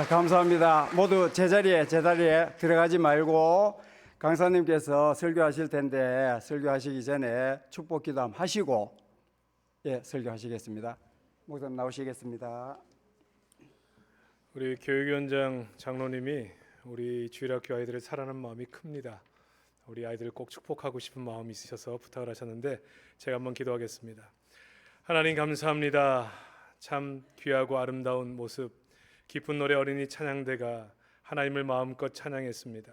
자, 감사합니다. 모두 제자리에 들어가지 말고 강사님께서 설교하실 텐데 설교하시기 전에 축복 기도 한번 하시고 설교하시겠습니다. 목사님 나오시겠습니다. 우리 교육위원장 장로님이 우리 주일학교 아이들을 사랑하는 마음이 큽니다. 우리 아이들을 꼭 축복하고 싶은 마음이 있으셔서 부탁을 하셨는데 제가 한번 기도하겠습니다. 하나님 감사합니다. 참 귀하고 아름다운 모습, 기쁜 노래 어린이 찬양대가 하나님을 마음껏 찬양했습니다.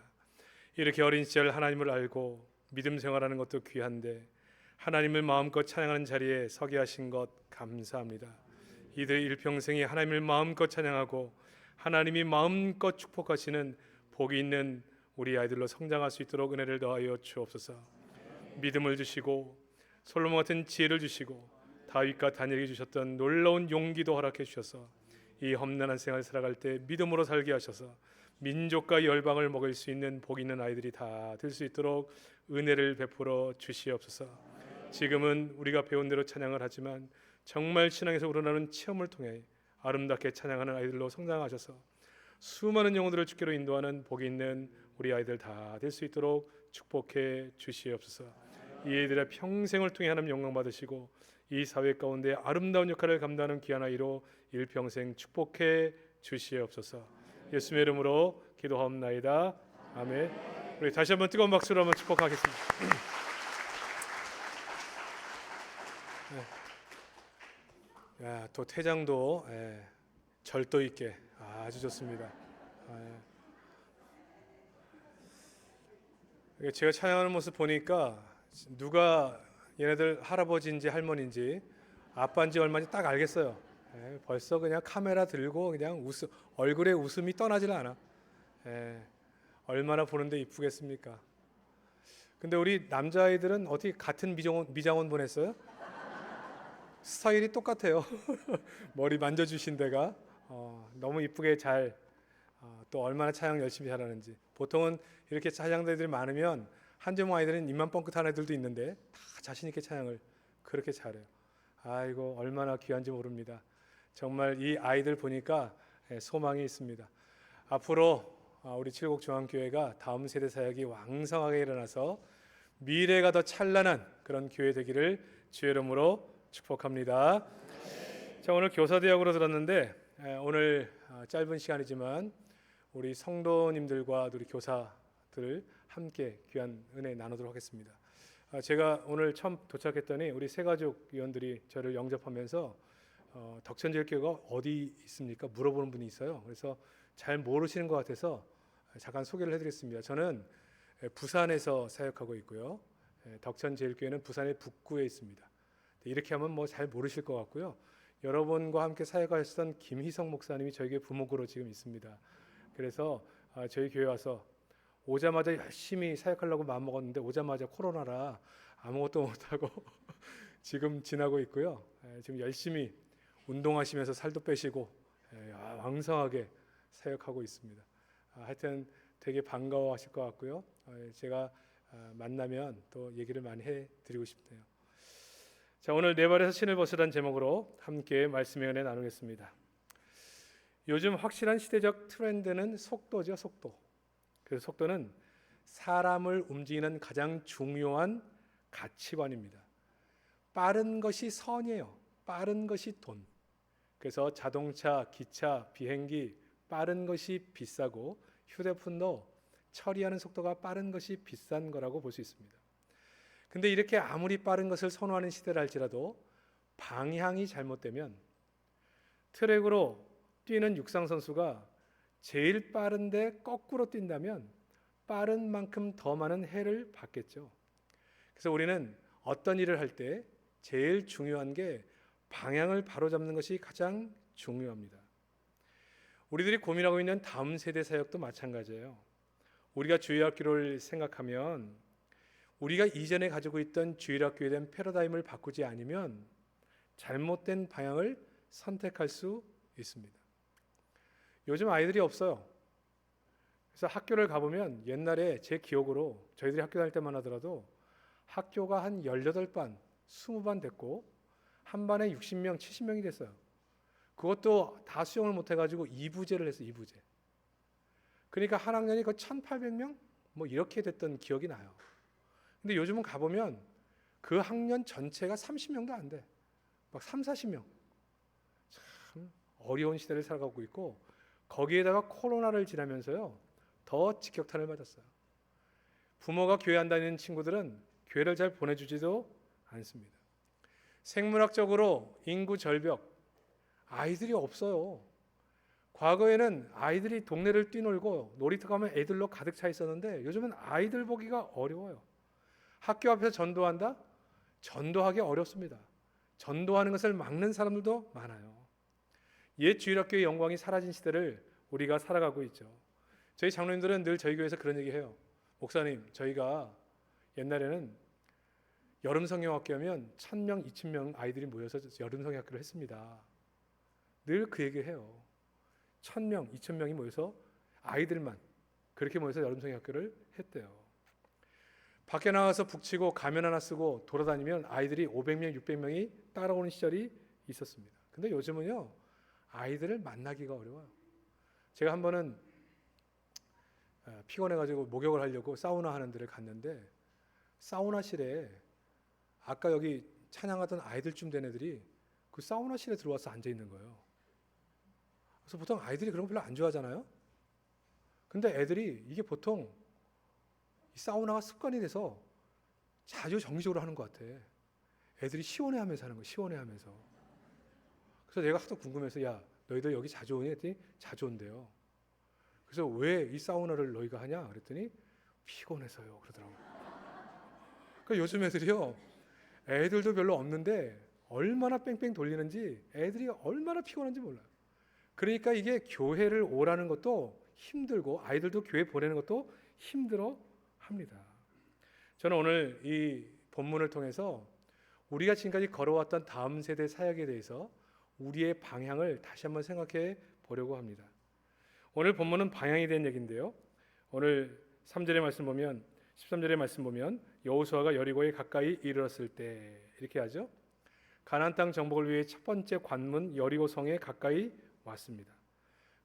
이렇게 어린 시절 하나님을 알고 믿음 생활하는 것도 귀한데 하나님을 마음껏 찬양하는 자리에 서게 하신 것 감사합니다. 이들의 일평생이 하나님을 마음껏 찬양하고 하나님이 마음껏 축복하시는 복이 있는 우리 아이들로 성장할 수 있도록 은혜를 더하여 주옵소서. 믿음을 주시고 솔로몬 같은 지혜를 주시고 다윗과 다니엘에게 주셨던 놀라운 용기도 허락해 주셔서 이 험난한 생활 살아갈 때 믿음으로 살게 하셔서 민족과 열방을 먹일 수 있는 복 있는 아이들이 다 될 수 있도록 은혜를 베풀어 주시옵소서. 지금은 우리가 배운 대로 찬양을 하지만 정말 신앙에서 우러나는 체험을 통해 아름답게 찬양하는 아이들로 성장하셔서 수많은 영혼들을 주께로 인도하는 복이 있는 우리 아이들 다 될 수 있도록 축복해 주시옵소서. 이 아이들의 평생을 통해 하나님 영광 받으시고 이 사회 가운데 아름다운 역할을 감당하는 귀한 아이로 일평생 축복해 주시옵소서. 예수님의 이름으로 기도하옵나이다. 아멘. 우리 다시 한번 뜨거운 박수로 한번 축복하겠습니다. 야, 또 퇴장도 절도 있게 아주 좋습니다. 제가 찬양하는 모습 보니까 누가 얘네들 할아버지인지 할머니인지 아빠인지 얼마인지 딱 알겠어요. 벌써 그냥 카메라 들고 그냥 얼굴에 웃음이 떠나질 않아. 얼마나 보는데 이쁘겠습니까? 근데 우리 남자아이들은 어떻게 같은 미장원 보냈어요? 스타일이 똑같아요. 머리 만져주신 데가 너무 이쁘게 잘 또 얼마나 찬양 열심히 잘하는지. 보통은 이렇게 찬양대들이 많으면 한재봉 아이들은 입만 뻥끗한 애들도 있는데 다 자신 있게 찬양을 그렇게 잘해요. 아이고 얼마나 귀한지 모릅니다. 정말 이 아이들 보니까 소망이 있습니다. 앞으로 우리 칠곡중앙교회가 다음 세대 사역이 왕성하게 일어나서 미래가 더 찬란한 그런 교회 되기를 주의 이름으로 축복합니다. 자, 오늘 교사대학으로 들었는데 오늘 짧은 시간이지만 우리 성도님들과 우리 교사들 함께 귀한 은혜 나누도록 하겠습니다. 제가 오늘 처음 도착했더니 우리 새가족 위원들이 저를 영접하면서 덕천제일교회가 어디 있습니까? 물어보는 분이 있어요. 그래서 잘 모르시는 것 같아서 잠깐 소개를 해드리겠습니다. 저는 부산에서 사역하고 있고요. 덕천제일교회는 부산의 북구에 있습니다. 이렇게 하면 뭐 잘 모르실 것 같고요. 여러분과 함께 사역하셨던 김희성 목사님이 저희 교회 부목으로 지금 있습니다. 그래서 저희 교회 와서 오자마자 열심히 사역하려고 마음먹었는데 오자마자 코로나라 아무것도 못하고 지금 지나고 있고요. 지금 열심히 운동하시면서 살도 빼시고 왕성하게 사역하고 있습니다. 하여튼 되게 반가워하실 것 같고요. 제가 만나면 또 얘기를 많이 해드리고 싶네요. 자, 오늘 내 발에서 신을 벗으란 제목으로 함께 말씀의 은혜 나누겠습니다. 요즘 확실한 시대적 트렌드는 속도죠, 속도. 그래서 속도는 사람을 움직이는 가장 중요한 가치관입니다. 빠른 것이 선이에요. 빠른 것이 돈. 그래서 자동차, 기차, 비행기 빠른 것이 비싸고 휴대폰도 처리하는 속도가 빠른 것이 비싼 거라고 볼 수 있습니다. 근데 이렇게 아무리 빠른 것을 선호하는 시대라 할지라도 방향이 잘못되면 트랙으로 뛰는 육상 선수가 제일 빠른데 거꾸로 뛴다면 빠른 만큼 더 많은 해를 받겠죠. 그래서 우리는 어떤 일을 할 때 제일 중요한 게 방향을 바로잡는 것이 가장 중요합니다. 우리들이 고민하고 있는 다음 세대 사역도 마찬가지예요. 우리가 주일학교를 생각하면 우리가 이전에 가지고 있던 주일학교에 대한 패러다임을 바꾸지 않으면 잘못된 방향을 선택할 수 있습니다. 요즘 아이들이 없어요. 그래서 학교를 가보면 옛날에 제 기억으로 저희들이 학교 다닐 때만 하더라도 학교가 한 18반, 20반 됐고 한 반에 60명, 70명이 됐어요. 그것도 다 수용을 못 해가지고 2부제를 했어요. 2부제. 그러니까 한 학년이 거의 1,800명 뭐 이렇게 됐던 기억이 나요. 근데 요즘은 가보면 그 학년 전체가 30명도 안 돼. 막 3, 40명. 참 어려운 시대를 살아가고 있고, 거기에다가 코로나를 지나면서요 더 직격탄을 맞았어요. 부모가 교회 안 다니는 친구들은 교회를 잘 보내주지도 않습니다. 생물학적으로 인구 절벽, 아이들이 없어요. 과거에는 아이들이 동네를 뛰놀고 놀이터 가면 애들로 가득 차 있었는데 요즘은 아이들 보기가 어려워요. 학교 앞에서 전도한다? 전도하기 어렵습니다. 전도하는 것을 막는 사람들도 많아요. 옛 주일학교의 영광이 사라진 시대를 우리가 살아가고 있죠. 저희 장로님들은 늘 저희 교회에서 그런 얘기해요. 목사님, 저희가 옛날에는 여름 성경학교 하면 1,000명, 2,000명 아이들이 모여서 여름 성경학교를 했습니다. 늘 그 얘기를 해요. 1,000명, 2,000명이 모여서 아이들만 그렇게 모여서 여름 성경학교를 했대요. 밖에 나가서 북치고 가면 하나 쓰고 돌아다니면 아이들이 500명, 600명이 따라오는 시절이 있었습니다. 근데 요즘은요 아이들을 만나기가 어려워요. 제가 한 번은 피곤해가지고 목욕을 하려고 사우나 하는 데를 갔는데 사우나실에 아까 여기 찬양하던 아이들쯤 된 애들이 그 사우나실에 들어와서 앉아 있는 거예요. 그래서 보통 아이들이 그런 거 별로 안 좋아하잖아요. 근데 애들이 이게 보통 이 사우나가 습관이 돼서 자주 정기적으로 하는 것 같아. 애들이 시원해하면서 하는 거야. 시원해하면서. 그래서 내가 하도 궁금해서 야 너희들 여기 자주 오니? 했더니 자주 온대요. 그래서 왜 이 사우나를 너희가 하냐? 그랬더니 피곤해서요. 그러더라고요. 그러니까 요즘 애들이요. 애들도 별로 없는데 얼마나 뺑뺑 돌리는지 애들이 얼마나 피곤한지 몰라요. 그러니까 이게 교회를 오라는 것도 힘들고 아이들도 교회 보내는 것도 힘들어 합니다. 저는 오늘 이 본문을 통해서 우리가 지금까지 걸어왔던 다음 세대 사역에 대해서 우리의 방향을 다시 한번 생각해 보려고 합니다. 오늘 본문은 방향에 대한 얘기인데요. 오늘 3절의 말씀 보면 13절의 말씀 보면 여호수아가 여리고에 가까이 이르렀을 때 이렇게 하죠. 가나안 땅 정복을 위해 첫 번째 관문 여리고 성에 가까이 왔습니다.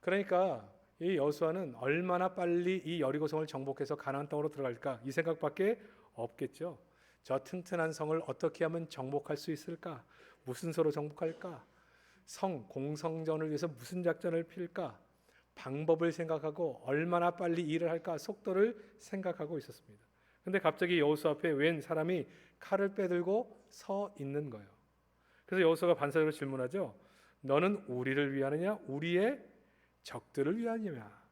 그러니까 이 여호수아는 얼마나 빨리 이 여리고 성을 정복해서 가나안 땅으로 들어갈까 이 생각밖에 없겠죠. 저 튼튼한 성을 어떻게 하면 정복할 수 있을까? 무슨 수로 정복할까? 성 공성전을 위해서 무슨 작전을 필까? 방법을 생각하고 얼마나 빨리 일을 할까? 속도를 생각하고 있었습니다. 근데 갑자기 여호수아 앞에 웬 사람이 칼을 빼들고 서 있는 거예요. 그래서 여호수아가 반사적으로 질문하죠. 너는 우리를 위하느냐? 우리의 적들을 위하느냐?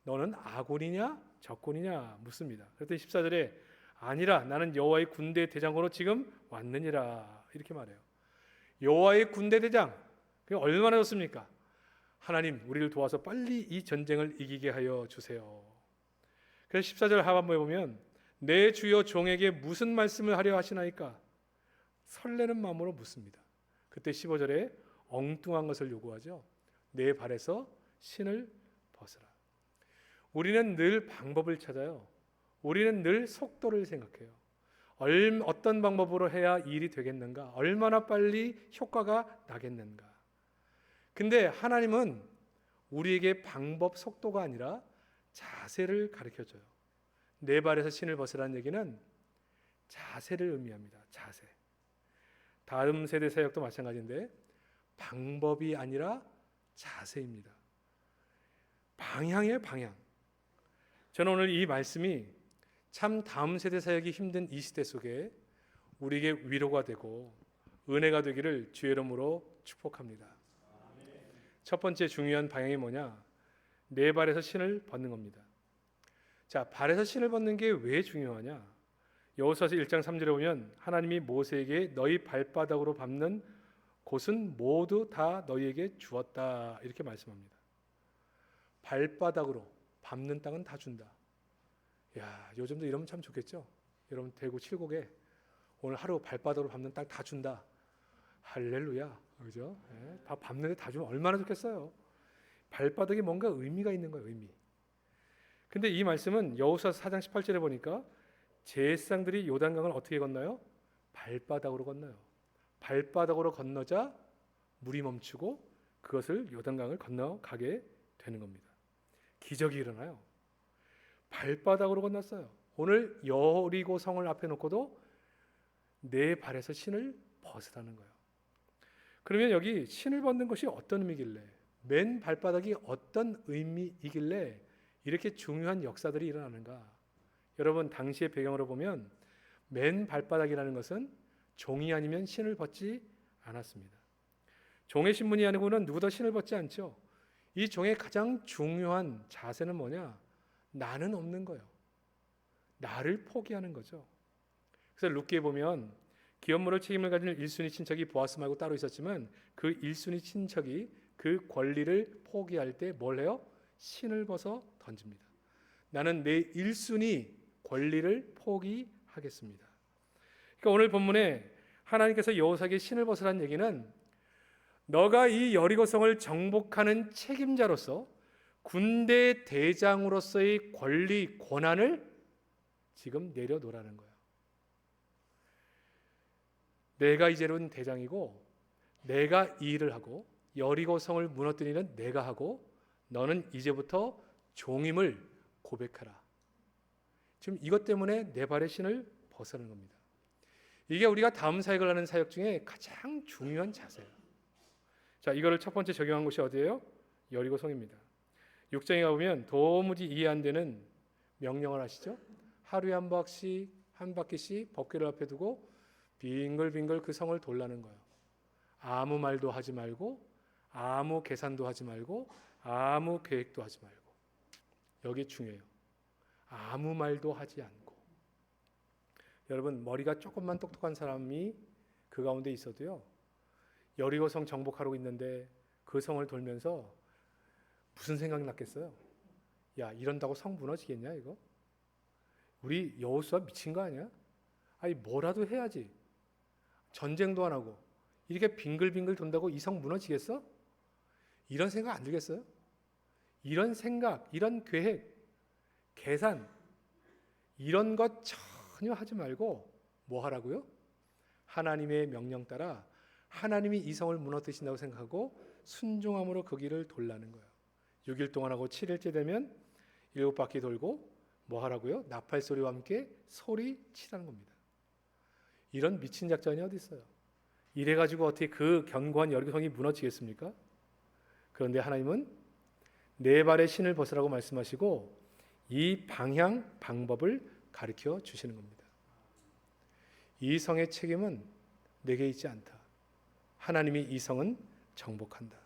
너는 아군이냐? 적군이냐? 묻습니다. 그랬더니 14절에 아니라 나는 여호와의 군대 대장으로 지금 왔느니라 이렇게 말해요. 여호와의 군대 대장, 그게 얼마나 좋습니까? 하나님 우리를 도와서 빨리 이 전쟁을 이기게 하여 주세요. 그래서 14절 하반부에 보면 내 주여 종에게 무슨 말씀을 하려 하시나이까? 설레는 마음으로 묻습니다. 그때 15절에 엉뚱한 것을 요구하죠. 내 발에서 신을 벗으라. 우리는 늘 방법을 찾아요. 우리는 늘 속도를 생각해요. 어떤 방법으로 해야 일이 되겠는가? 얼마나 빨리 효과가 나겠는가? 근데 하나님은 우리에게 방법, 속도가 아니라 자세를 가르쳐줘요. 내 발에서 신을 벗으라는 얘기는 자세를 의미합니다. 자세. 다음 세대 사역도 마찬가지인데 방법이 아니라 자세입니다. 방향이에요, 방향. 저는 오늘 이 말씀이 참 다음 세대 사역이 힘든 이 시대 속에 우리에게 위로가 되고 은혜가 되기를 주의 이름으로 축복합니다. 첫 번째 중요한 방향이 뭐냐? 내 발에서 신을 벗는 겁니다. 자, 발에서 신을 벗는 게 왜 중요하냐? 여호수아서 1장 3절에 보면 하나님이 모세에게 너희 발바닥으로 밟는 곳은 모두 다 너희에게 주었다 이렇게 말씀합니다. 발바닥으로 밟는 땅은 다 준다. 야, 요즘도 이러면 참 좋겠죠? 여러분 대구 칠곡에 오늘 하루 발바닥으로 밟는 땅 다 준다. 할렐루야. 그죠? 예, 다 밟는데 다 주면 얼마나 좋겠어요. 발바닥에 뭔가 의미가 있는 거예요, 의미. 근데 이 말씀은 여호수아서 4장 18절에 보니까 제사장들이 요단강을 어떻게 건너요? 발바닥으로 건너요. 발바닥으로 건너자 물이 멈추고 그것을 요단강을 건너가게 되는 겁니다. 기적이 일어나요. 발바닥으로 건넜어요. 오늘 여리고 성을 앞에 놓고도 내 발에서 신을 벗으라는 거예요. 그러면 여기 신을 벗는 것이 어떤 의미길래, 맨 발바닥이 어떤 의미이길래 이렇게 중요한 역사들이 일어나는가? 여러분, 당시의 배경으로 보면 맨 발바닥이라는 것은 종이 아니면 신을 벗지 않았습니다. 종의 신분이 아니고는 누구도 신을 벗지 않죠. 이 종의 가장 중요한 자세는 뭐냐? 나는 없는 거예요. 나를 포기하는 거죠. 그래서 룻기에 보면 기업물을 책임을 가진 1순위 친척이 보아스 말고 따로 있었지만 그 1순위 친척이 그 권리를 포기할 때 뭘 해요? 신을 벗어 던집니다. 나는 내 1순위 권리를 포기하겠습니다. 그러니까 오늘 본문에 하나님께서 여호사에게 신을 벗으라는 얘기는 너가 이 여리고성을 정복하는 책임자로서 군대 대장으로서의 권리, 권한을 지금 내려놓으라는 거예요. 내가 이제는 대장이고 내가 이 일을 하고 여리고성을 무너뜨리는 내가 하고 너는 이제부터 종임을 고백하라. 지금 이것 때문에 내 발의 신을 벗으라는 겁니다. 이게 우리가 다음 사역을 하는 사역 중에 가장 중요한 자세예요. 자, 이거를 첫 번째 적용한 곳이 어디예요? 여리고성입니다. 6장에 가보면 도무지 이해 안 되는 명령을 하시죠. 하루에 한 바퀴씩 법궤를 앞에 두고 빙글빙글 그 성을 돌라는 거예요. 아무 말도 하지 말고 아무 계산도 하지 말고 아무 계획도 하지 말고. 여기 중요해요. 아무 말도 하지 않고. 여러분, 머리가 조금만 똑똑한 사람이 그 가운데 있어도요, 여리고성 정복하러 있는데 그 성을 돌면서 무슨 생각이 났겠어요? 야, 이런다고 성 무너지겠냐 이거? 우리 여호수아 미친 거 아니야? 아니 뭐라도 해야지. 전쟁도 안 하고 이렇게 빙글빙글 돈다고 이 성 무너지겠어? 이런 생각 안 들겠어요? 이런 생각, 이런 계획, 계산 이런 것 전혀 하지 말고 뭐 하라고요? 하나님의 명령 따라 하나님이 이 성을 무너뜨리신다고 생각하고 순종함으로 그 길을 돌라는 거예요. 6일 동안 하고 7일째 되면 7바퀴 돌고 뭐 하라고요? 나팔 소리와 함께 소리치라는 겁니다. 이런 미친 작전이 어디 있어요? 이래가지고 어떻게 그 견고한 여리고성이 무너지겠습니까? 그런데 하나님은 네 발의 신을 벗으라고 말씀하시고 이 방향, 방법을 가르쳐 주시는 겁니다. 이 성의 책임은 내게 있지 않다. 하나님이 이 성은 정복한다.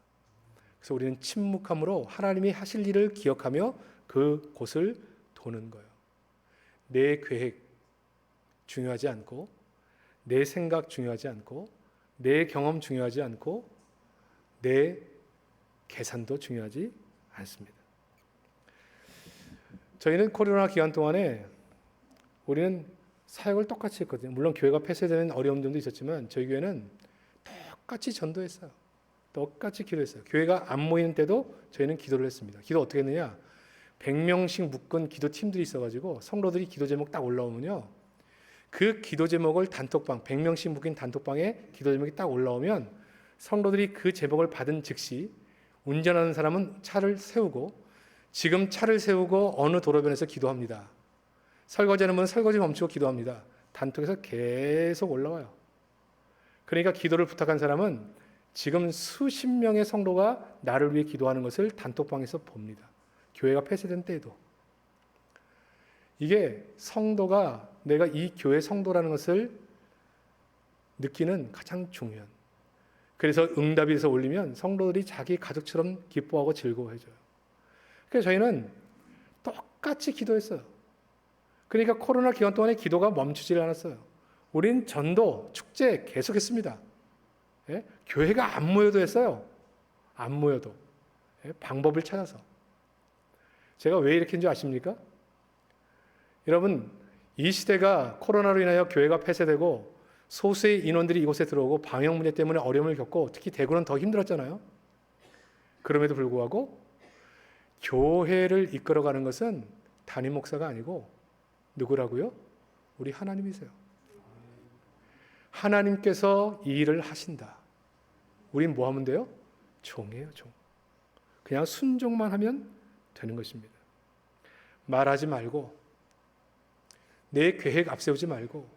그래서 우리는 침묵함으로 하나님이 하실 일을 기억하며 그 곳을 도는 거예요. 내 계획 중요하지 않고 내 생각 중요하지 않고 내 경험 중요하지 않고 내 계산도 중요하지 않습니다. 저희는 코로나 기간 동안에 우리는 사역을 똑같이 했거든요. 물론 교회가 폐쇄되는 어려움들도 있었지만 저희 교회는 똑같이 전도했어요. 똑같이 기도했어요. 교회가 안 모이는 때도 저희는 기도를 했습니다. 기도 어떻게 했느냐? 100명씩 묶은 기도팀들이 있어가지고 성도들이 기도 제목 딱 올라오면요, 그 기도 제목을 단톡방, 100명씩 묶인 단톡방에 기도 제목이 딱 올라오면 성도들이 그 제목을 받은 즉시 운전하는 사람은 차를 세우고 지금 차를 세우고 어느 도로변에서 기도합니다. 설거지하는 분은 설거지 멈추고 기도합니다. 단톡에서 계속 올라와요. 그러니까 기도를 부탁한 사람은 지금 수십 명의 성도가 나를 위해 기도하는 것을 단톡방에서 봅니다. 교회가 폐쇄된 때에도. 이게 성도가 내가 이 교회 성도라는 것을 느끼는 가장 중요한. 그래서 응답에서 올리면 성도들이 자기 가족처럼 기뻐하고 즐거워해져요. 그래서 저희는 똑같이 기도했어요. 그러니까 코로나 기간 동안에 기도가 멈추질 않았어요. 우린 전도, 축제 계속했습니다. 예? 교회가 안 모여도 했어요. 안 모여도. 예? 방법을 찾아서. 제가 왜 이렇게 한줄 아십니까? 여러분, 이 시대가 코로나로 인하여 교회가 폐쇄되고 소수의 인원들이 이곳에 들어오고 방역 문제 때문에 어려움을 겪고 특히 대구는 더 힘들었잖아요. 그럼에도 불구하고 교회를 이끌어가는 것은 담임 목사가 아니고 누구라고요? 우리 하나님이세요. 하나님께서 이 일을 하신다. 우린 뭐 하면 돼요? 종이에요, 종. 그냥 순종만 하면 되는 것입니다. 말하지 말고, 내 계획 앞세우지 말고,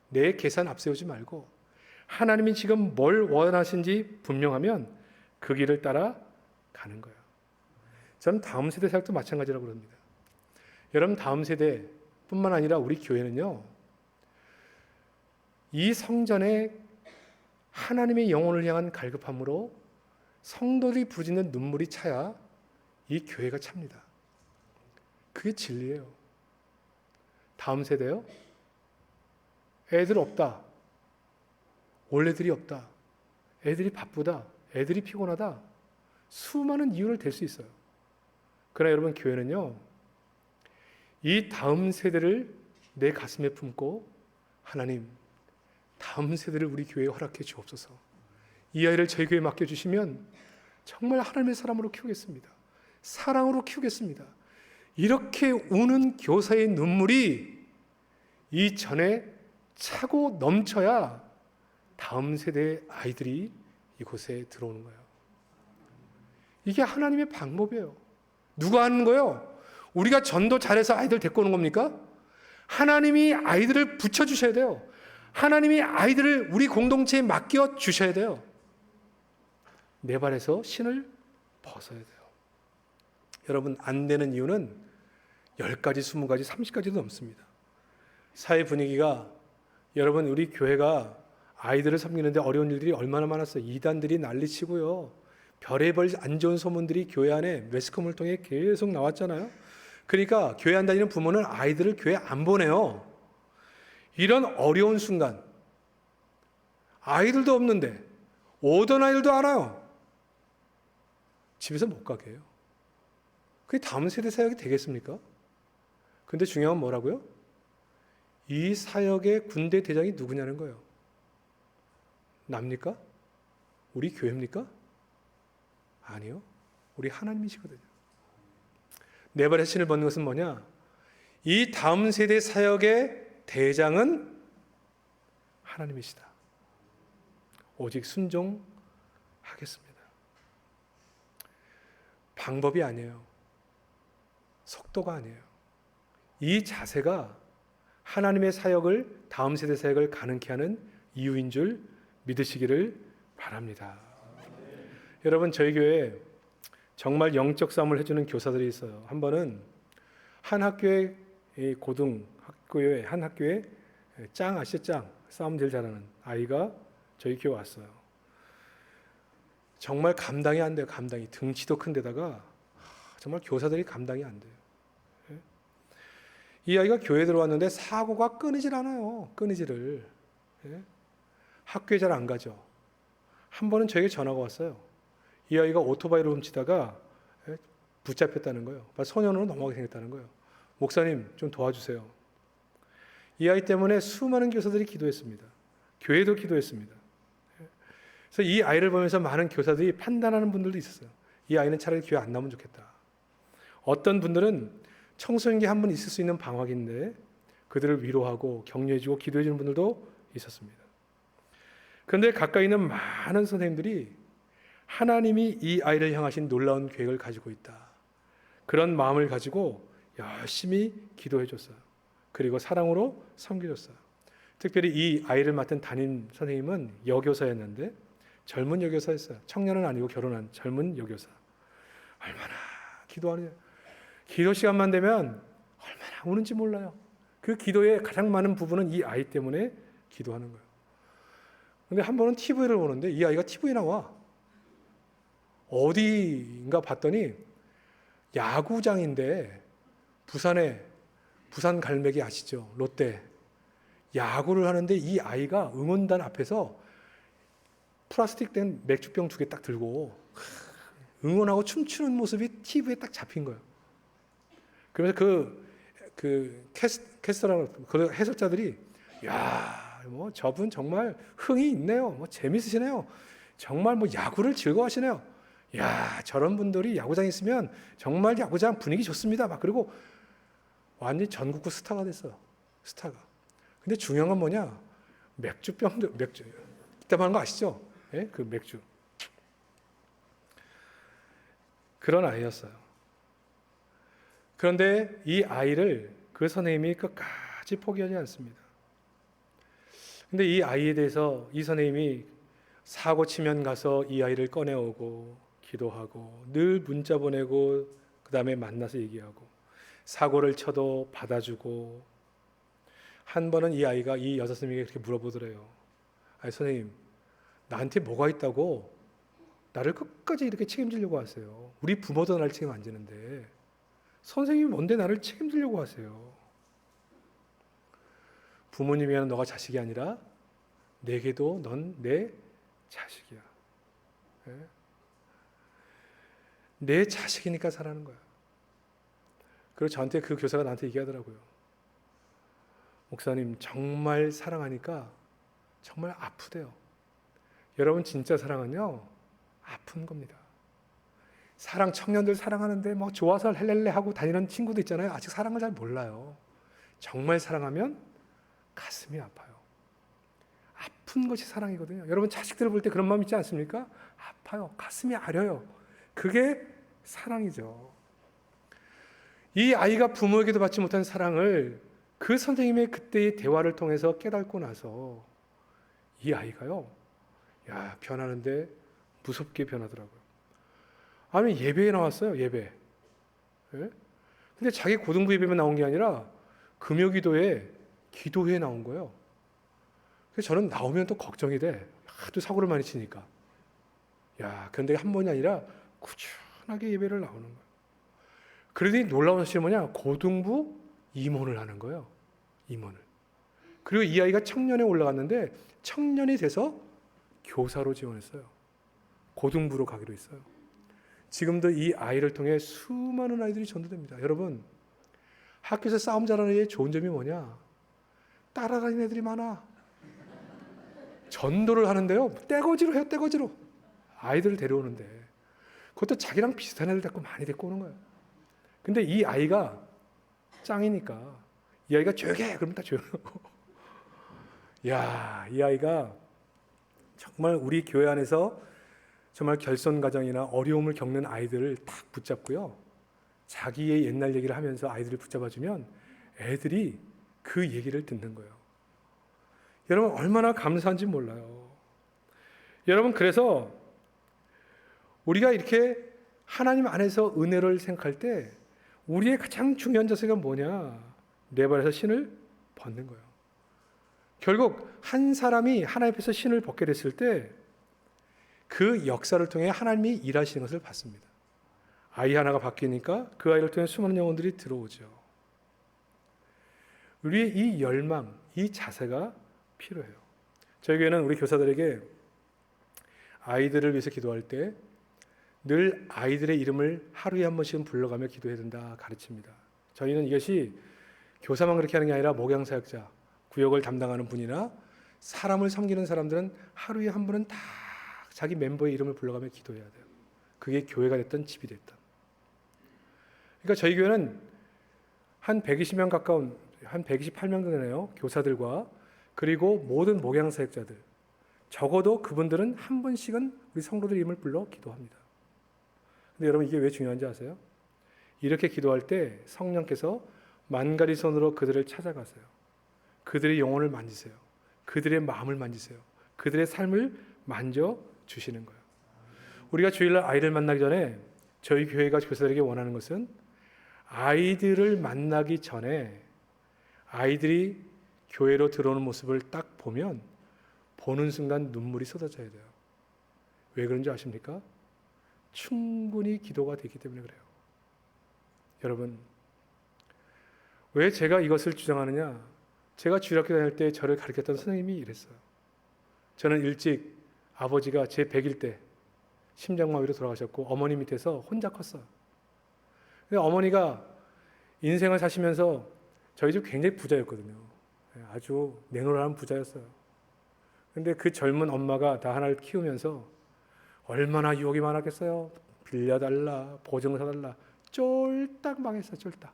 내 계산 앞세우지 말고, 하나님이 지금 뭘 원하신지 분명하면 그 길을 따라 가는 거예요. 저는 다음 세대 사역도 마찬가지라고 그럽니다. 여러분, 다음 세대뿐만 아니라 우리 교회는요, 이 성전에 하나님의 영혼을 향한 갈급함으로 성도들이 부짖는 눈물이 차야 이 교회가 찹니다. 그게 진리예요. 다음 세대요? 애들 없다. 원래들이 없다. 애들이 바쁘다. 애들이 피곤하다. 수많은 이유를 댈 수 있어요. 그러나 여러분, 교회는요, 이 다음 세대를 내 가슴에 품고, 하나님, 다음 세대를 우리 교회에 허락해 주옵소서. 이 아이를 저희 교회에 맡겨주시면 정말 하나님의 사람으로 키우겠습니다. 사랑으로 키우겠습니다. 이렇게 우는 교사의 눈물이 이 전에 차고 넘쳐야 다음 세대의 아이들이 이곳에 들어오는 거예요. 이게 하나님의 방법이에요. 누가 하는 거예요? 우리가 전도 잘해서 아이들 데리고 오는 겁니까? 하나님이 아이들을 붙여주셔야 돼요. 하나님이 아이들을 우리 공동체에 맡겨주셔야 돼요. 내 발에서 신을 벗어야 돼요. 여러분, 안 되는 이유는 10가지, 20가지, 30가지도 넘습니다. 사회 분위기가, 여러분, 우리 교회가 아이들을 섬기는데 어려운 일들이 얼마나 많았어요. 이단들이 난리치고요. 별의별 안 좋은 소문들이 교회 안에 매스컴을 통해 계속 나왔잖아요. 그러니까 교회 안 다니는 부모는 아이들을 교회 안 보내요. 이런 어려운 순간, 아이들도 없는데 오던 아이들도 알아요. 집에서 못 가게 해요. 그게 다음 세대 사역이 되겠습니까? 근데 중요한 건 뭐라고요? 이 사역의 군대 대장이 누구냐는 거예요. 납니까? 우리 교회입니까? 아니요. 우리 하나님이시거든요. 내 발에 신을 벗는 것은 뭐냐? 이 다음 세대 사역의 대장은 하나님이시다. 오직 순종하겠습니다. 방법이 아니에요. 속도가 아니에요. 이 자세가 하나님의 사역을, 다음 세대 사역을 가능케 하는 이유인 줄 믿으시기를 바랍니다. 여러분, 저희 교회에 정말 영적 싸움을 해주는 교사들이 있어요. 한 번은 한 학교의 고등학교의 한 학교에 짱 아시죠? 짱 싸움 제일 잘하는 아이가 저희 교회 왔어요. 정말 감당이 안 돼요. 감당이. 등치도 큰 데다가 정말 교사들이 감당이 안 돼요. 이 아이가 교회에 들어왔는데 사고가 끊이질 않아요. 끊이지를. 학교에 잘 안 가죠. 한 번은 저에게 전화가 왔어요. 이 아이가 오토바이를 훔치다가 붙잡혔다는 거예요. 소년으로 넘어가게 생겼다는 거예요. 목사님, 좀 도와주세요. 이 아이 때문에 수많은 교사들이 기도했습니다. 교회도 기도했습니다. 그래서 이 아이를 보면서 많은 교사들이 판단하는 분들도 있었어요. 이 아이는 차라리 교회 안 나오면 좋겠다. 어떤 분들은 청소년기 한 번 있을 수 있는 방학인데 그들을 위로하고 격려해주고 기도해주는 분들도 있었습니다. 그런데 가까이 있는 많은 선생님들이 하나님이 이 아이를 향하신 놀라운 계획을 가지고 있다. 그런 마음을 가지고 열심히 기도해줬어요. 그리고 사랑으로 섬겨줬어요. 특별히 이 아이를 맡은 담임 선생님은 여교사였는데 젊은 여교사였어요. 청년은 아니고 결혼한 젊은 여교사. 얼마나 기도하느냐. 기도 시간만 되면 얼마나 우는지 몰라요. 그 기도의 가장 많은 부분은 이 아이 때문에 기도하는 거예요. 근데 한 번은 TV를 보는데 이 아이가 TV에 나와. 어디인가 봤더니 야구장인데 부산 갈매기 아시죠? 롯데. 야구를 하는데 이 아이가 응원단 앞에서 플라스틱 된 맥주병 2개 딱 들고 응원하고 춤추는 모습이 TV에 딱 잡힌 거예요. 그래서 그 캐스터라는 그 해설자들이 뭐 저분 정말 흥이 있네요. 뭐 재밌으시네요. 정말 뭐 야구를 즐거워하시네요. 저런 분들이 야구장에 있으면 정말 야구장 분위기 좋습니다. 막 그리고 완전히 전국구 스타가 됐어요. 스타가. 근데 중요한 건 뭐냐? 맥주. 이따 하는 거 아시죠? 예? 그 맥주. 그런 아이였어요. 그런데 이 아이를 그 선생님이 끝까지 포기하지 않습니다. 근데 이 아이에 대해서 이 선생님이 사고 치면 가서 이 아이를 꺼내오고 기도하고 늘 문자 보내고 그 다음에 만나서 얘기하고 사고를 쳐도 받아주고 한 번은 이 아이가 이 여자 선생님에게 그렇게 물어보더래요. 아니 선생님 나한테 뭐가 있다고 나를 끝까지 이렇게 책임지려고 하세요. 우리 부모도 나를 책임 안 지는데 선생님이 뭔데 나를 책임지려고 하세요. 부모님이면 너가 자식이 아니라 내게도 넌 내 자식이야. 네? 내 자식이니까 살아는 거야. 그리고 저한테 그 교사가 나한테 얘기하더라고요. 목사님 정말 사랑하니까 정말 아프대요. 여러분 진짜 사랑은요 아픈 겁니다. 사랑 청년들 사랑하는데 뭐 좋아서 헬렐레 하고 다니는 친구도 있잖아요. 아직 사랑을 잘 몰라요. 정말 사랑하면 가슴이 아파요. 아픈 것이 사랑이거든요. 여러분 자식들을 볼 때 그런 마음 있지 않습니까? 아파요. 가슴이 아려요. 그게 사랑이죠. 이 아이가 부모에게도 받지 못한 사랑을 그 선생님의 그때의 대화를 통해서 깨닫고 나서 이 아이가요, 야 변하는데 무섭게 변하더라고요. 아니 예배에 나왔어요. 예배. 예? 근데 자기 고등부 예배만 나온 게 아니라 금요기도에 기도회에 나온 거예요. 그래서 저는 나오면 또 걱정이 돼. 하도 사고를 많이 치니까. 야, 그런데 한 번이 아니라 꾸준하게 예배를 나오는 거예요. 그러더니 놀라운 사실이 뭐냐? 고등부 임원을 하는 거예요. 임원을. 그리고 이 아이가 청년에 올라갔는데 청년이 돼서 교사로 지원했어요. 고등부로 가기로 했어요. 지금도 이 아이를 통해 수많은 아이들이 전도됩니다. 여러분, 학교에서 싸움 잘하는 애의 좋은 점이 뭐냐? 따라다니는 애들이 많아. 전도를 하는데요. 떼거지로 해요. 떼거지로. 아이들을 데려오는데 그것도 자기랑 비슷한 애들 데리고 많이 데리고 오는 거예요. 근데 이 아이가 짱이니까 이 아이가 조용해. 그러면 다 조용하고 야, 이 아이가 정말 우리 교회 안에서 정말 결손 가정이나 어려움을 겪는 아이들을 딱 붙잡고요. 자기의 옛날 얘기를 하면서 아이들을 붙잡아주면 애들이 그 얘기를 듣는 거예요. 여러분 얼마나 감사한지 몰라요. 여러분 그래서 우리가 이렇게 하나님 안에서 은혜를 생각할 때 우리의 가장 중요한 자세가 뭐냐? 내 발에서 신을 벗는 거예요. 결국 한 사람이 하나님 앞에서 신을 벗게 됐을 때 그 역사를 통해 하나님이 일하시는 것을 봤습니다. 아이 하나가 바뀌니까 그 아이를 통해 수많은 영혼들이 들어오죠. 우리의 이 열망, 이 자세가 필요해요. 저희 교회는 우리 교사들에게 아이들을 위해서 기도할 때 늘 아이들의 이름을 하루에 한 번씩은 불러가며 기도해야 된다 가르칩니다. 저희는 이것이 교사만 그렇게 하는 게 아니라 목양사역자, 구역을 담당하는 분이나 사람을 섬기는 사람들은 하루에 한 번은 다 자기 멤버의 이름을 불러가며 기도해야 돼요. 그게 교회가 됐든 집이 됐든. 그러니까 저희 교회는 한 120명 가까운, 한 128명 되네요. 교사들과 그리고 모든 목양사역자들. 적어도 그분들은 한 번씩은 우리 성도들 이름을 불러 기도합니다. 근데 여러분 이게 왜 중요한지 아세요? 이렇게 기도할 때 성령께서 만가리 손으로 그들을 찾아가세요. 그들의 영혼을 만지세요. 그들의 마음을 만지세요. 그들의 삶을 만져주시는 거예요. 우리가 주일날 아이를 만나기 전에 저희 교회가 교사들에게 원하는 것은 아이들을 만나기 전에 아이들이 교회로 들어오는 모습을 딱 보면 보는 순간 눈물이 쏟아져야 돼요. 왜 그런지 아십니까? 충분히 기도가 되기 때문에 그래요. 여러분, 왜 제가 이것을 주장하느냐? 제가 주일학교 다닐 때 저를 가르쳤던 선생님이 이랬어요. 저는 일찍 아버지가 제 100일 때 심장마비로 돌아가셨고 어머니 밑에서 혼자 컸어요. 근데 어머니가 인생을 사시면서 저희 집 굉장히 부자였거든요. 아주 냉철한 부자였어요. 근데 그 젊은 엄마가 다 하나를 키우면서 얼마나 유혹이 많았겠어요. 빌려달라, 보증 사달라. 쫄딱 망했어요. 쫄딱.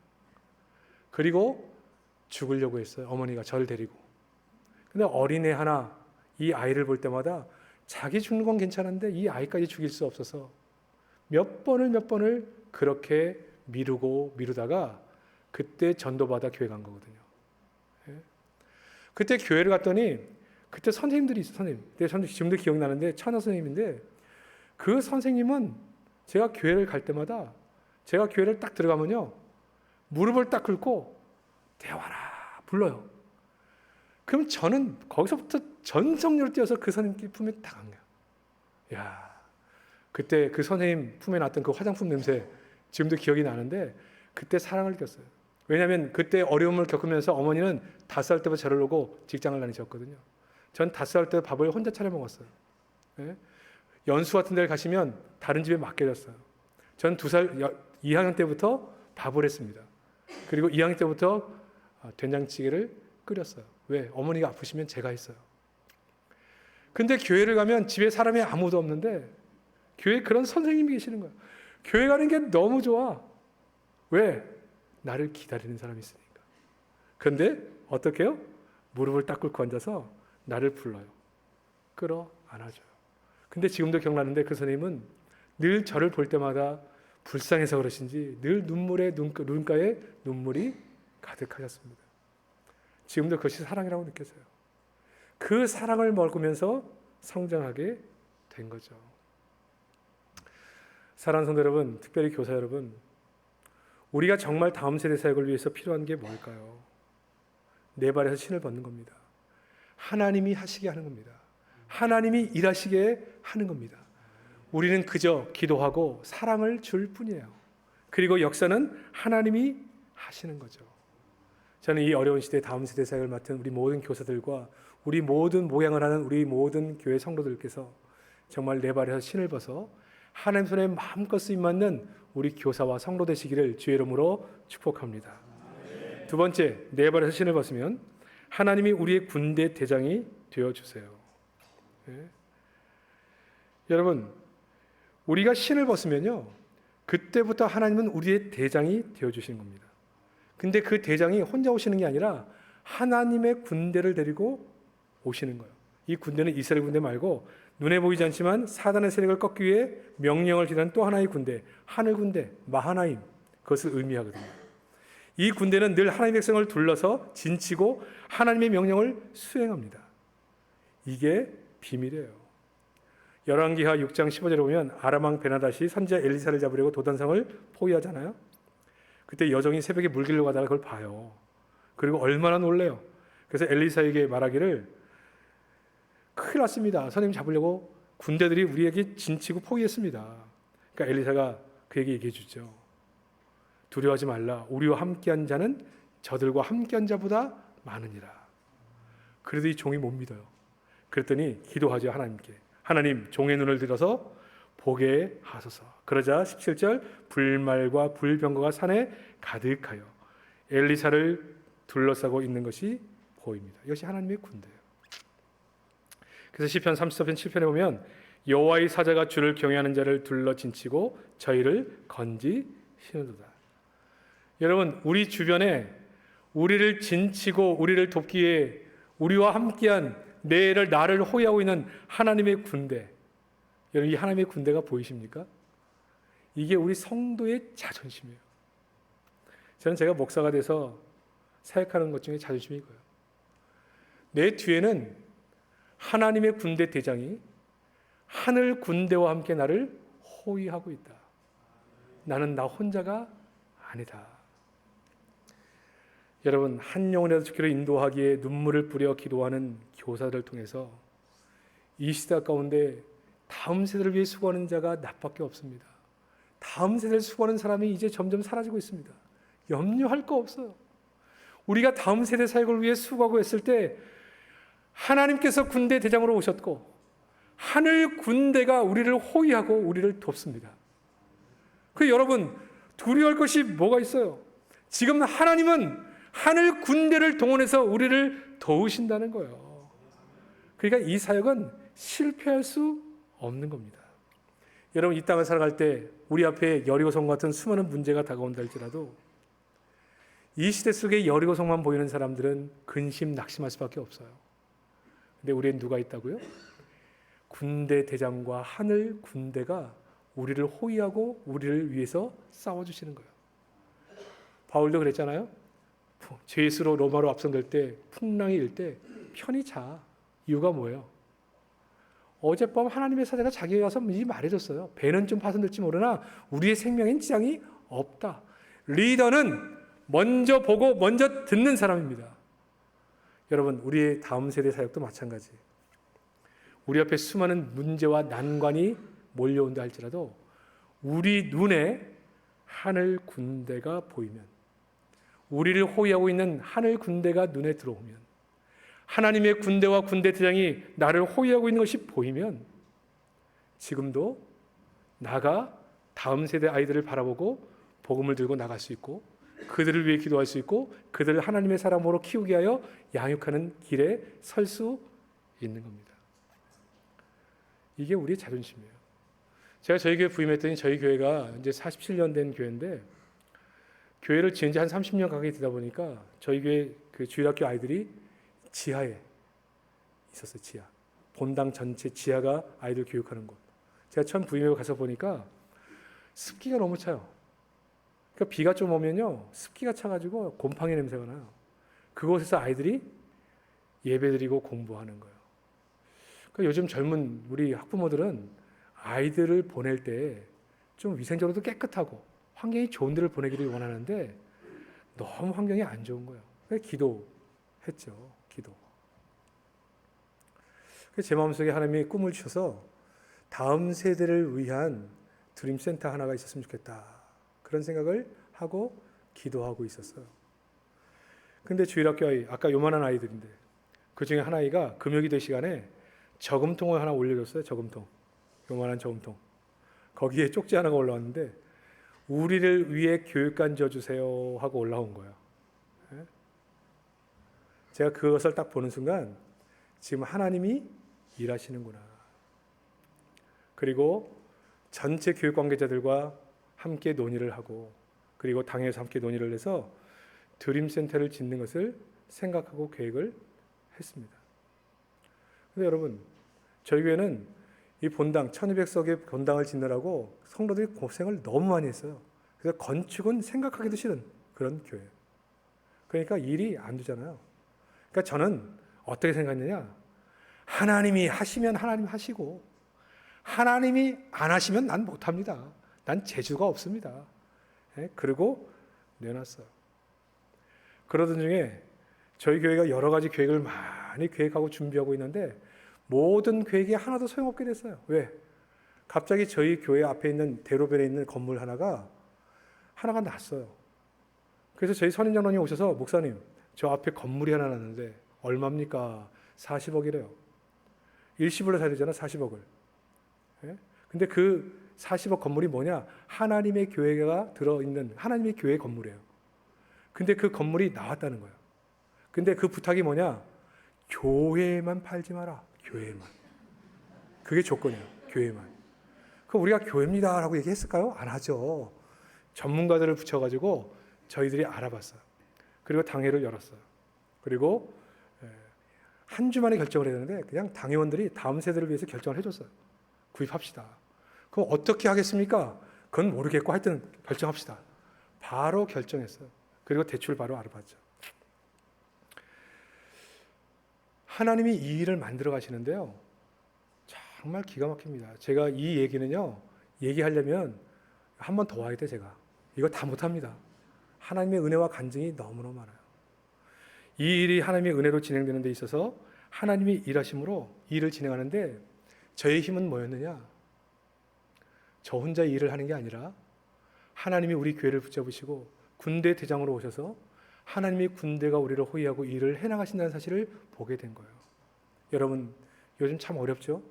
그리고 죽으려고 했어요. 어머니가 저를 데리고. 근데 어린애 하나 이 아이를 볼 때마다 자기 죽는 건 괜찮은데 이 아이까지 죽일 수 없어서 몇 번을 그렇게 미루다가 그때 전도받아 교회 간 거거든요. 예? 그때 교회를 갔더니 그때 선생님들이 있어요. 선생님. 지금도 기억나는데 천하 선생님인데 그 선생님은 제가 교회를 갈 때마다 제가 교회를 딱 들어가면요. 무릎을 딱 꿇고 대화라 불러요. 그럼 저는 거기서부터 전성력을 띄어서 그 선생님 품에 딱 간 거예요. 야, 그때 그 선생님 품에 났던 그 화장품 냄새 지금도 기억이 나는데 그때 사랑을 느꼈어요. 왜냐하면 그때 어려움을 겪으면서 어머니는 5살 때부터 저를 놓고 직장을 다니셨거든요. 전 5살 때 밥을 혼자 차려 먹었어요. 예? 연수 같은 데를 가시면 다른 집에 맡겨졌어요. 전 2학년 때부터 밥을 했습니다. 그리고 2학년 때부터 된장찌개를 끓였어요. 왜? 어머니가 아프시면 제가 했어요. 근데 교회를 가면 집에 사람이 아무도 없는데 교회에 그런 선생님이 계시는 거예요. 교회 가는 게 너무 좋아. 왜? 나를 기다리는 사람이 있으니까. 그런데 어떻게 해요? 무릎을 딱 꿇고 앉아서 나를 불러요. 끌어 안아줘요. 근데 지금도 기억나는데 그 선생님은 늘 저를 볼 때마다 불쌍해서 그러신지 늘 눈가에 눈물이 가득하셨습니다. 지금도 그것이 사랑이라고 느껴져요. 그 사랑을 먹으면서 성장하게 된 거죠. 사랑하는 성도 여러분, 특별히 교사 여러분, 우리가 정말 다음 세대 사역을 위해서 필요한 게 뭘까요? 내 발에서 신을 벗는 겁니다. 하나님이 하시게 하는 겁니다. 하나님이 일하시게 하는 겁니다. 우리는 그저 기도하고 사랑을 줄 뿐이에요. 그리고 역사는 하나님이 하시는 거죠. 저는 이 어려운 시대에 다음 세대 사역을 맡은 우리 모든 교사들과 우리 모든 목양을 하는 우리 모든 교회 성도들께서 정말 내 발에서 신을 벗어 하나님 손에 마음껏 쓰임 맞는 우리 교사와 성도 되시기를 주의 이름으로 축복합니다. 두 번째, 내 발에서 신을 벗으면 하나님이 우리의 군대 대장이 되어주세요. 네. 여러분, 우리가 신을 벗으면요, 그때부터 하나님은 우리의 대장이 되어주시는 겁니다. 근데 그 대장이 혼자 오시는 게 아니라 하나님의 군대를 데리고 오시는 거예요. 이 군대는 이스라엘 군대 말고 눈에 보이지 않지만 사단의 세력을 꺾기 위해 명령을 기다리는 또 하나의 군대, 하늘 군대, 마하나임, 그것을 의미하거든요. 이 군대는 늘 하나님의 백성을 둘러서 진치고 하나님의 명령을 수행합니다. 이게 비밀이에요. 열왕기하 6장 15절에 보면 아람 왕 베나닷이 선지자 엘리사를 잡으려고 도단성을 포위하잖아요. 그때 여종이 새벽에 물 길러 가다가 그걸 봐요. 그리고 얼마나 놀래요. 그래서 엘리사에게 말하기를 큰일 났습니다. 선생님 잡으려고 군대들이 우리에게 진치고 포위했습니다. 그러니까 엘리사가 그에게 얘기해 주죠. 두려워하지 말라. 우리와 함께한 자는 저들과 함께한 자보다 많으니라. 그래도 이 종이 못 믿어요. 그랬더니 기도하죠. 하나님께. 하나님, 종의 눈을 들어서 보게 하소서. 그러자 17절 불말과 불병거가 산에 가득하여 엘리사를 둘러싸고 있는 것이 보입니다. 이것이 하나님의 군대예요. 그래서 시편 34편 7편에 보면 여호와의 사자가 주를 경외하는 자를 둘러 진치고 저희를 건지시는도다. 여러분, 우리 주변에 우리를 진치고 우리를 돕기에 우리와 함께한 나를 호위하고 있는 하나님의 군대, 여러분 이 하나님의 군대가 보이십니까? 이게 우리 성도의 자존심이에요. 저는 제가 목사가 돼서 사역하는 것 중에 자존심이 이거예요. 내 뒤에는 하나님의 군대 대장이 하늘 군대와 함께 나를 호위하고 있다. 나는 나 혼자가 아니다. 여러분, 한 영혼이라도 죽기로 인도하기에 눈물을 뿌려 기도하는 교사들을 통해서 이 시대 가운데 다음 세대를 위해 수고하는 자가 나밖에 없습니다. 다음 세대를 수고하는 사람이 이제 점점 사라지고 있습니다. 염려할 거 없어요. 우리가 다음 세대 사역을 위해 수고하고 했을 때 하나님께서 군대 대장으로 오셨고 하늘 군대가 우리를 호위하고 우리를 돕습니다. 그 여러분, 두려워할 것이 뭐가 있어요? 지금 하나님은 하늘 군대를 동원해서 우리를 도우신다는 거예요. 그러니까 이 사역은 실패할 수 없는 겁니다. 여러분, 이 땅을 살아갈 때 우리 앞에 여리고성 같은 수많은 문제가 다가온다 할지라도 이 시대 속에 여리고성만 보이는 사람들은 근심 낙심할 수밖에 없어요. 근데 우리엔 누가 있다고요? 군대 대장과 하늘 군대가 우리를 호위하고 우리를 위해서 싸워주시는 거예요. 바울도 그랬잖아요. 죄수로 로마로 앞선될 때 풍랑이 일 때 편히 자. 이유가 뭐예요? 어젯밤 하나님의 사자가 자기에게 와서 미리 말해줬어요. 배는 좀 파손될지 모르나 우리의 생명엔 지장이 없다. 리더는 먼저 보고 먼저 듣는 사람입니다. 여러분, 우리의 다음 세대 사역도 마찬가지. 우리 앞에 수많은 문제와 난관이 몰려온다 할지라도 우리 눈에 하늘 군대가 보이면, 우리를 호위하고 있는 하늘 군대가 눈에 들어오면, 하나님의 군대와 군대 대장이 나를 호위하고 있는 것이 보이면 지금도 나가 다음 세대 아이들을 바라보고 복음을 들고 나갈 수 있고 그들을 위해 기도할 수 있고 그들을 하나님의 사람으로 키우게 하여 양육하는 길에 설 수 있는 겁니다. 이게 우리의 자존심이에요. 제가 저희 교회 부임했더니 저희 교회가 이제 47년 된 교회인데 교회를 지은 지 한 30년 가까이 되다 보니까 저희 교회 그 주일학교 아이들이 지하에 있었어요. 지하. 본당 전체 지하가 아이들 교육하는 곳. 제가 처음 부임해 가서 보니까 습기가 너무 차요. 그러니까 비가 좀 오면요, 습기가 차가지고 곰팡이 냄새가 나요. 그곳에서 아이들이 예배드리고 공부하는 거예요. 그러니까 요즘 젊은 우리 학부모들은 아이들을 보낼 때 좀 위생적으로도 깨끗하고 환경이 좋은 데를 보내기를 원하는데 너무 환경이 안 좋은 거예요. 그래서 기도했죠. 기도. 그래서 제 마음속에 하나님이 꿈을 주셔서 다음 세대를 위한 드림센터 하나가 있었으면 좋겠다. 그런 생각을 하고 기도하고 있었어요. 근데 주일학교 아이, 아까 요만한 아이들인데 그 중에 한 아이가 금요기도 시간에 저금통을 하나 올려줬어요. 저금통. 요만한 저금통. 거기에 쪽지 하나가 올라왔는데 우리를 위해 교육관 줘주세요 하고 올라온 거예요. 제가 그것을 딱 보는 순간 지금 하나님이 일하시는구나. 그리고 전체 교육 관계자들과 함께 논의를 하고 그리고 당에서 함께 논의를 해서 드림센터를 짓는 것을 생각하고 계획을 했습니다. 근데 여러분, 저희 교회는 이 본당 1200석의 본당을 짓느라고 성도들이 고생을 너무 많이 했어요. 그래서 건축은 생각하기도 싫은 그런 교회예요. 그러니까 일이 안 되잖아요. 그러니까 저는 어떻게 생각했느냐, 하나님이 하시면 하나님 하시고 하나님이 안 하시면 난 못합니다. 난 재주가 없습니다. 그리고 내놨어요. 그러던 중에 저희 교회가 여러 가지 계획을 많이 계획하고 준비하고 있는데 모든 계획이 하나도 소용없게 됐어요. 왜? 갑자기 저희 교회 앞에 있는 대로변에 있는 건물 하나가 났어요. 그래서 저희 선임장로님 오셔서 목사님, 저 앞에 건물이 하나 났는데 얼마입니까? 40억이래요. 일시불로 사야 되잖아, 40억을. 근데 그 40억 건물이 뭐냐? 하나님의 교회가 들어있는 하나님의 교회 건물이에요. 근데 그 건물이 나왔다는 거예요. 근데 그 부탁이 뭐냐? 교회만 팔지 마라. 교회만. 그게 조건이에요. 교회만. 그럼 우리가 교회입니다 라고 얘기했을까요? 안 하죠. 전문가들을 붙여가지고 저희들이 알아봤어요. 그리고 당회를 열었어요. 그리고 한 주 만에 결정을 해야 되는데 그냥 당회원들이 다음 세대를 위해서 결정을 해줬어요. 구입합시다. 그럼 어떻게 하겠습니까? 그건 모르겠고 하여튼 결정합시다. 바로 결정했어요. 그리고 대출 바로 알아봤죠. 하나님이 이 일을 만들어 가시는데요. 정말 기가 막힙니다. 제가 이 얘기는요, 얘기하려면 한 번 더 와야 돼, 제가. 이거 다 못합니다. 하나님의 은혜와 간증이 너무너무 많아요. 이 일이 하나님의 은혜로 진행되는 데 있어서 하나님이 일하심으로 이 일을 진행하는데 저의 힘은 뭐였느냐? 저 혼자 일을 하는 게 아니라 하나님이 우리 교회를 붙잡으시고 군대 대장으로 오셔서 하나님의 군대가 우리를 호위하고 일을 해나가신다는 사실을 보게 된 거예요. 여러분, 요즘 참 어렵죠?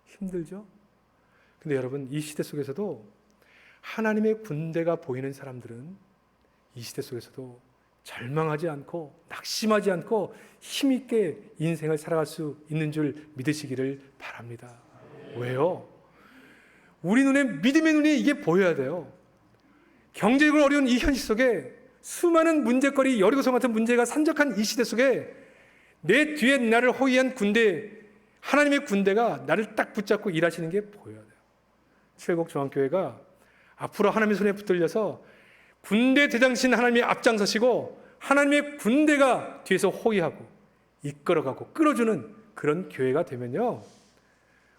힘들죠? 근데 여러분, 이 시대 속에서도 하나님의 군대가 보이는 사람들은 이 시대 속에서도 절망하지 않고 낙심하지 않고 힘있게 인생을 살아갈 수 있는 줄 믿으시기를 바랍니다. 왜요? 우리 눈에 믿음의 눈이 이게 보여야 돼요. 경제적으로 어려운 이 현실 속에 수많은 문제거리, 여리고성 같은 문제가 산적한 이 시대 속에 내 뒤에 나를 호위한 군대, 하나님의 군대가 나를 딱 붙잡고 일하시는 게 보여야 돼요. 칠곡중앙교회가 앞으로 하나님의 손에 붙들려서 군대 대장신 하나님이 앞장서시고 하나님의 군대가 뒤에서 호위하고 이끌어가고 끌어주는 그런 교회가 되면요,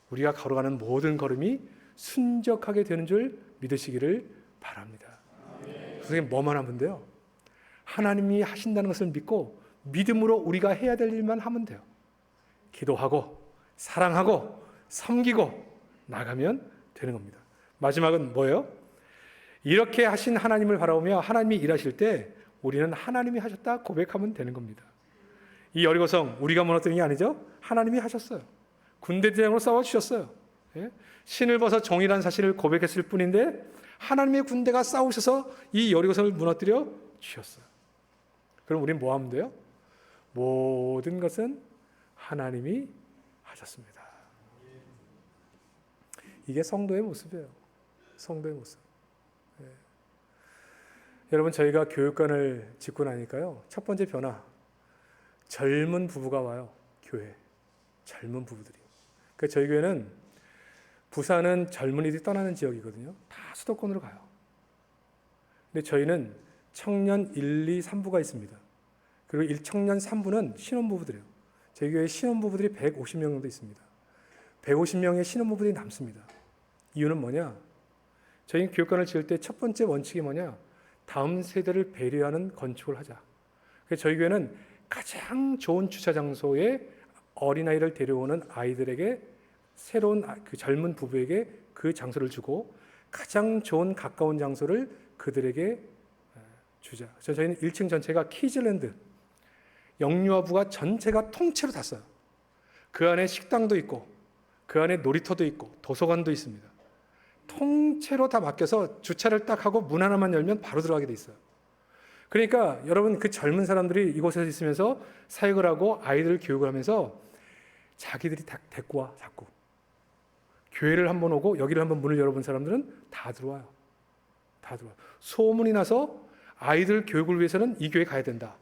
우리가 걸어가는 모든 걸음이 순적하게 되는 줄 믿으시기를 바랍니다. 선생님, 뭐만 하면 돼요? 하나님이 하신다는 것을 믿고 믿음으로 우리가 해야 될 일만 하면 돼요. 기도하고 사랑하고 섬기고 나가면 되는 겁니다. 마지막은 뭐예요? 이렇게 하신 하나님을 바라보며 하나님이 일하실 때 우리는 하나님이 하셨다 고백하면 되는 겁니다. 이 여리고성 우리가 무너뜨린 게 아니죠. 하나님이 하셨어요. 군대 대장으로 싸워주셨어요. 예? 신을 벗어 종이라는 사실을 고백했을 뿐인데 하나님의 군대가 싸우셔서 이 여리고성을 무너뜨려 주셨어요. 그럼 우리는 뭐 하면 돼요? 모든 것은 하나님이 하셨습니다. 이게 성도의 모습이에요. 성도의 모습. 예. 여러분, 저희가 교육관을 짓고 나니까요, 첫 번째 변화, 젊은 부부가 와요. 교회 젊은 부부들이. 그러니까 저희 교회는 부산은 젊은이들이 떠나는 지역이거든요. 다 수도권으로 가요. 근데 저희는 청년 1, 2, 3부가 있습니다. 그리고 청년 3부는 신혼부부들이에요. 저희 교회 신혼부부들이 150명 정도 있습니다. 150명의 신혼부부들이 남습니다. 이유는 뭐냐? 저희 교육관을 지을 때 첫 번째 원칙이 뭐냐? 다음 세대를 배려하는 건축을 하자. 그래서 저희 교회는 가장 좋은 주차 장소에 어린아이를 데려오는 아이들에게, 새로운 그 젊은 부부에게 그 장소를 주고 가장 좋은 가까운 장소를 그들에게 주자. 그래서 저희는 1층 전체가 키즈랜드, 영유아부가 전체가 통째로 다 써요. 그 안에 식당도 있고 그 안에 놀이터도 있고 도서관도 있습니다. 통째로 다 맡겨서 주차를 딱 하고 문 하나만 열면 바로 들어가게 돼 있어요. 그러니까 여러분, 그 젊은 사람들이 이곳에 있으면서 사역을 하고 아이들을 교육을 하면서 자기들이 다 데리고 와. 자꾸 교회를 한번 오고 여기를 한번 문을 열어본 사람들은 다 들어와요. 다 들어와요. 소문이 나서 아이들 교육을 위해서는 이 교회 가야 된다.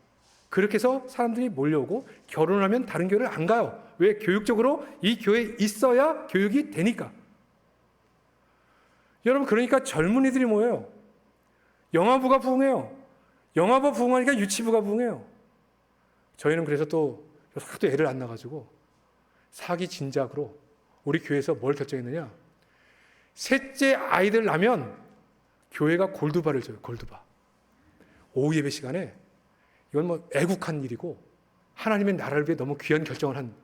그렇게 해서 사람들이 몰려오고 결혼하면 다른 교회를 안 가요. 왜? 교육적으로 이 교회에 있어야 교육이 되니까. 여러분, 그러니까 젊은이들이 모여요. 영아부가 부흥해요. 영아부 부흥하니까 유치부가 부흥해요. 저희는 그래서 또 하도 애를 안 낳아가지고 사기 진작으로 우리 교회에서 뭘 결정했느냐? 셋째 아이들 낳으면 교회가 골드바를 줘요. 골드바. 오후 예배 시간에. 이건 뭐 애국한 일이고 하나님의 나라를 위해 너무 귀한 결정을 한.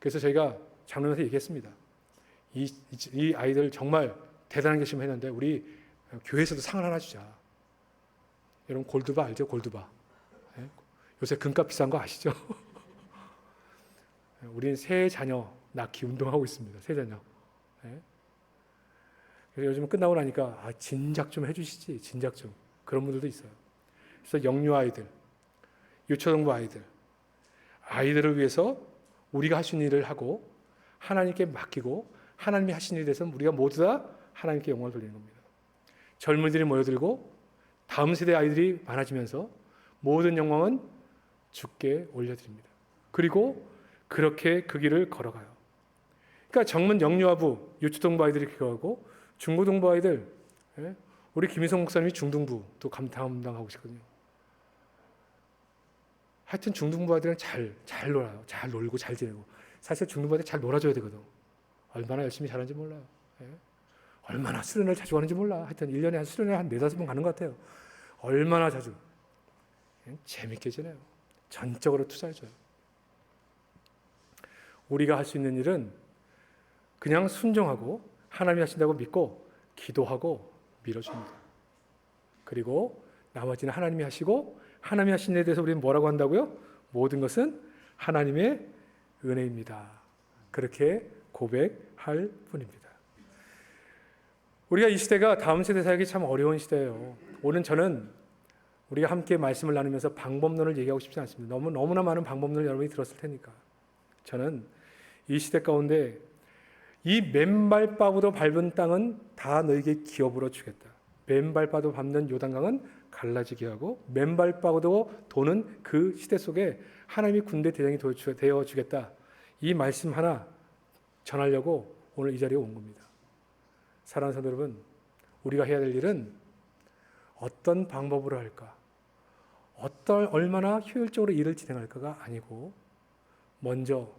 그래서 저희가 장로님한테 얘기했습니다. 이 아이들 정말 대단한 결심을 했는데 우리 교회에서도 상을 하나 주자. 여러분, 골드바 알죠? 골드바. 요새 금값 비싼 거 아시죠? 우리는 새 자녀 낳기 운동하고 있습니다. 새 자녀. 그래서 요즘 끝나고 나니까 진작 좀 해주시지. 진작 좀. 그런 분들도 있어요. 그래서 영유 아이들, 유초등부 아이들을 위해서 우리가 할 수 있는 일을 하고 하나님께 맡기고 하나님이 하신 일에 대해서 우리가 모두 다 하나님께 영광을 돌리는 겁니다. 젊은이들이 모여들고 다음 세대 아이들이 많아지면서 모든 영광은 주께 올려드립니다. 그리고 그렇게 그 길을 걸어가요. 그러니까 젊은 영유아부, 유초등부 아이들이 기도하고 중고등부 아이들, 우리 김희성 목사님이 중등부도 담당하고 계시거든요. 하여튼 중등부 아이들은 잘 놀아요. 잘 놀고 잘 지내고. 사실 중등부 아이들 잘 놀아줘야 되거든. 얼마나 열심히 잘하는지 몰라요. 얼마나 수련을 자주 가는지 몰라. 하여튼 1년에 수련회 한 4-5번 가는 것 같아요. 얼마나 자주. 재밌게 지내요. 전적으로 투자해줘요. 우리가 할 수 있는 일은 그냥 순종하고 하나님이 하신다고 믿고 기도하고 밀어줍니다. 그리고 나머지는 하나님이 하시고 하나님이 하신 일에 대해서 우리는 뭐라고 한다고요? 모든 것은 하나님의 은혜입니다. 그렇게 고백할 뿐입니다. 우리가 이 시대가 다음 세대 사역이 참 어려운 시대예요. 오늘 저는 우리가 함께 말씀을 나누면서 방법론을 얘기하고 싶지 않습니다. 너무나 많은 방법론을 여러분이 들었을 테니까. 저는 이 시대 가운데 이 맨발바구도 밟은 땅은 다 너에게 기업으로 주겠다. 맨발바도 밟는 요단강은 갈라지게 하고 맨발바구도 도는 그 시대 속에 하나님이 군대 대장이 되어 주겠다. 이 말씀 하나 전하려고 오늘 이 자리에 온 겁니다. 사랑하는 성도 여러분, 우리가 해야 될 일은 어떤 방법으로 할까, 얼마나 효율적으로 일을 진행할까가 아니고 먼저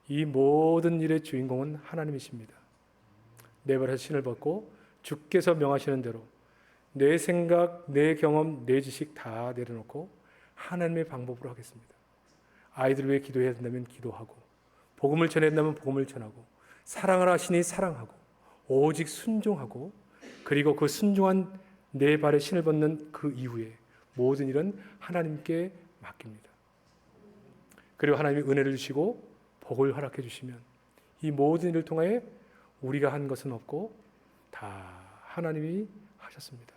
이 모든 일의 주인공은 하나님이십니다. 내 발에서 신을 벗고 주께서 명하시는 대로 내 생각, 내 경험, 내 지식 다 내려놓고 하나님의 방법으로 하겠습니다. 아이들 위해 기도해야 된다면 기도하고, 복음을 전해야 된다면 복음을 전하고, 사랑을 하시니 사랑하고, 오직 순종하고, 그리고 그 순종한 내 발에 신을 벗는 그 이후에 모든 일은 하나님께 맡깁니다. 그리고 하나님이 은혜를 주시고 복을 허락해 주시면 이 모든 일을 통하여 우리가 한 것은 없고 다 하나님이 하셨습니다.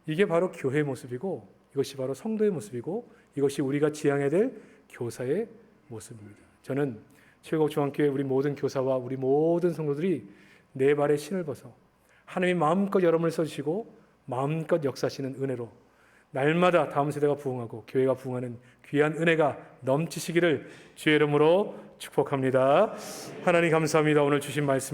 이게 바로 교회의 모습이고, 이것이 바로 성도의 모습이고, 이것이 우리가 지향해야 될 교사의 모습입니다. 저는 최고중앙교회 우리 모든 교사와 우리 모든 성도들이 내 발에 신을 벗어 하나님이 마음껏 여러분을 써주시고 마음껏 역사하시는 은혜로 날마다 다음 세대가 부흥하고 교회가 부흥하는 귀한 은혜가 넘치시기를 주의 이름으로 축복합니다. 하나님 감사합니다. 오늘 주신 말씀